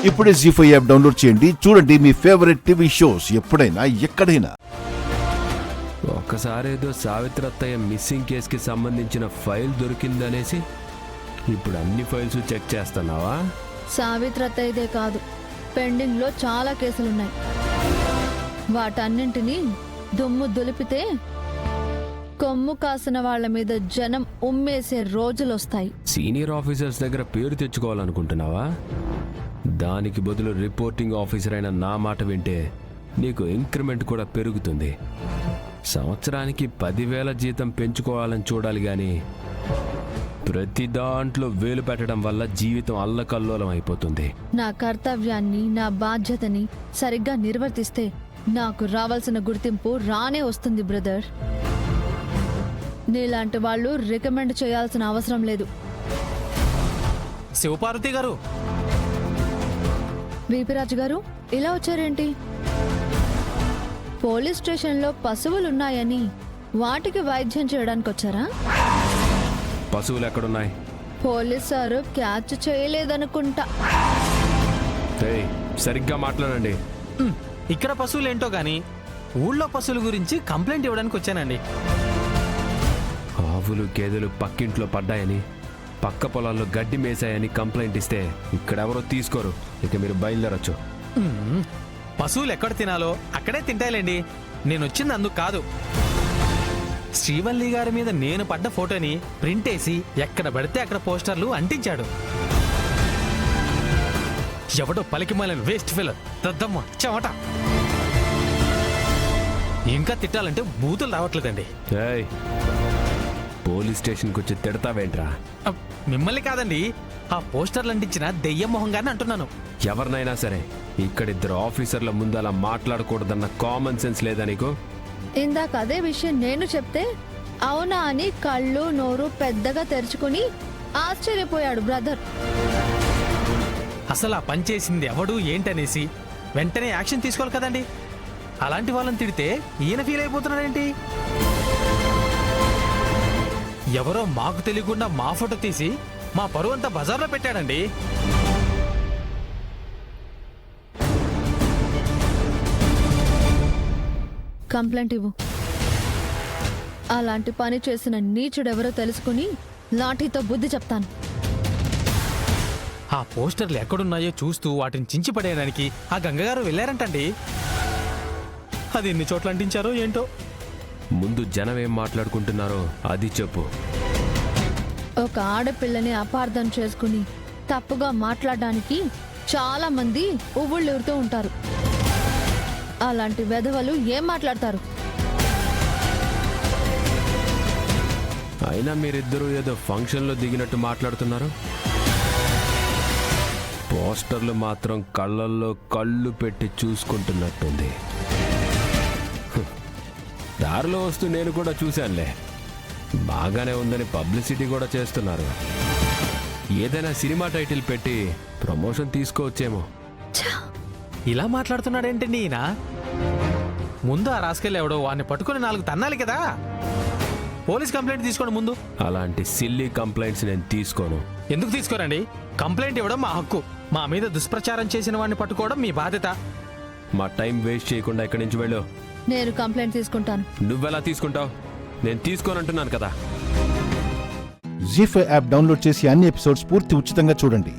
ఇప్పుడే జీ5 app download చేయండి. చూడండి మీ ఫేవరెట్ టీవీ షోస్ ఎప్పుడైనా ఎక్కడైనా. ఒక్కసారి ఏదో సావిత్రత్తయ్య మిస్సింగ్ కేసుకి సంబంధించిన ఫైల్ దొరికిందనేసి ఇప్పుడు అన్ని ఫైల్స్ చెక్ చేస్తున్నావా? సావిత్రత్తయ్యదే కాదు, పెండింగ్ లో చాలా కేసులున్నాయి. వాటన్నింటినీ దుమ్ము దులిపితే కొమ్ము కాసిన వాళ్ల మీద జనం ఉమ్మేసే రోజులొస్తాయి. సీనియర్ ఆఫీసర్స్ దగ్గర పేరు తెచ్చుకోవాలనుకుంటున్నావా? దానికి బదులు రిపోర్టింగ్ ఆఫీసర్ అయిన నా మాట వింటే నీకు ఇంక్రిమెంట్ కూడా పెరుగుతుంది. సంవత్సరానికి 10,000 జీతం పెంచుకోవాలని చూడాలి గాని ప్రతి దాంట్లో వేలు పెట్టడం వల్ల జీవితం అల్లకల్లోలం అయిపోతుంది. నా కర్తవ్యాన్ని, నా బాధ్యతని సరిగ్గా నిర్వర్తిస్తే నాకు రావాల్సిన గుర్తింపు రానే వస్తుంది బ్రదర్. నీలాంటి వాళ్ళు రికమెండ్ చేయాల్సిన అవసరం లేదు. శివపార్వతి గారు, వీపిరాజు గారు, ఇలా వచ్చారేంటి? పోలీస్ స్టేషన్లో పశువులున్నాయని వాటికి వైద్యం చేయడానికి వచ్చారా? పశువులు ఎక్కడున్నాయి? పోలీస్ సారు క్యాచ్ చేయలేదనుకుంటా. సరిగ్గా మాట్లాడండి. ఇక్కడ పశువులేంటో గాని ఊళ్ళో పశువుల గురించి కంప్లైంట్ ఇవ్వడానికి వచ్చానండి. ఆవులు గేదెలు పక్కింట్లో పడ్డాయని, పక్క పొలాల్లో గడ్డి మేసాయని కంప్లైంట్ ఇస్తే ఇక్కడెవరో తీసుకోరు. ఇక మీరు బయలుదేరొచ్చు. పశువులు ఎక్కడ తినాలో అక్కడే తింటాయిలేండి. నేను వచ్చింది అందుకు కాదు. శ్రీవల్లి గారి మీద నేను పడ్డ ఫోటోని ప్రింట్ వేసి ఎక్కడ పడితే అక్కడ పోస్టర్లు అంటించాడు. ఎవడో పలికిమాలిన వేస్ట్ ఫెలర్, దద్దమ్మ, చెమట. ఇంకా తిట్టాలంటే బూతులు రావట్లేదండి. పోలీస్ స్టేషన్కి వచ్చి తిడతావేంట్రా? మిమ్మల్ని కాదండి, ఆ పోస్టర్లు అంటించిన దెయ్యం మొహం గారిని అంటున్నాను. ఎవరినైనా సరే ఇక్కడిద్దరు ఆఫీసర్ల ముందు అలా మాట్లాడకూడదన్న కామన్ సెన్స్ లేదా నీకు? ఇందాక అదే విషయం నేను చెప్తే అవునా అని కళ్ళు నోరు పెద్దగా తెరుచుకుని ఆశ్చర్యపోయాడు బ్రదర్. అసలు ఆ పని చేసింది ఎవడు ఏంటనేసి వెంటనే యాక్షన్ తీసుకోవాలి కదండి. అలాంటి వాళ్ళని తిడితే ఈయన ఫీల్ అయిపోతున్నాడేంటి? ఎవరో మాకు తెలియకుండా మా ఫోటో తీసి మా పరువంతా బజార్లో పెట్టాడండి. కంప్లైంట్ ఇవ్వు. అలాంటి పని చేసిన నీచుడెవరో తెలుసుకుని లాఠీతో బుద్ధి చెప్తాను. ఆ పోస్టర్లు ఎక్కడున్నాయో చూస్తూ వాటిని చించిపడేయడానికి ఆ గంగగారు వెళ్ళారంటండి. అది ఎన్ని చోట్ల అంటించారో ఏంటో. ముందు జనం ఏం మాట్లాడుకుంటున్నారో అది చెప్పు. ఒక ఆడపిల్లని అపార్థం చేసుకుని తప్పుగా మాట్లాడడానికి చాలా మంది ఉవ్వుళ్ళూరుతూ ఉంటారు. అలాంటి వెధవలు ఏం మాట్లాడతారు? అయినా మీరిద్దరూ ఏదో ఫంక్షన్లో దిగినట్టు మాట్లాడుతున్నారు. పోస్టర్లు మాత్రం కళ్ళల్లో కళ్ళు పెట్టి చూసుకుంటున్నట్టుంది. దారిలో వస్తూ నేను కూడా చూశానులే. బాగానే ఉందని పబ్లిసిటీ కూడా చేస్తున్నారు. ఏదైనా సినిమా టైటిల్ పెట్టి ప్రమోషన్ తీసుకోవచ్చేమో. ఇలా మాట్లాడుతున్నాడేంటండి ఈయన? ముందు ఆ రాసుకెళ్ళి ఎవడో వాడిని పట్టుకుని 4 తన్నాలి కదా. పోలీస్ కంప్లైంట్ తీసుకోండి ముందు. అలాంటి సిల్లీ కంప్లైంట్స్ నేను తీసుకోను. ఎందుకు తీసుకోరండి? కంప్లైంట్ ఇవ్వడం మా హక్కు. మా మీద దుష్ప్రచారం చేసిన వాడిని పట్టుకోవడం మీ బాధ్యత. మా టైం వేస్ట్ చేయకుండా ఇక్కడి నుంచి వెళ్ళు. నేను కంప్లైంట్ తీసుకుంటాను. నువ్వెలా తీసుకుంటావు? నేను తీసుకోనంటున్నాను కదా. జీ5 యాప్ డౌన్లోడ్ చేసి అన్ని ఎపిసోడ్స్ పూర్తి ఉచితంగా చూడండి.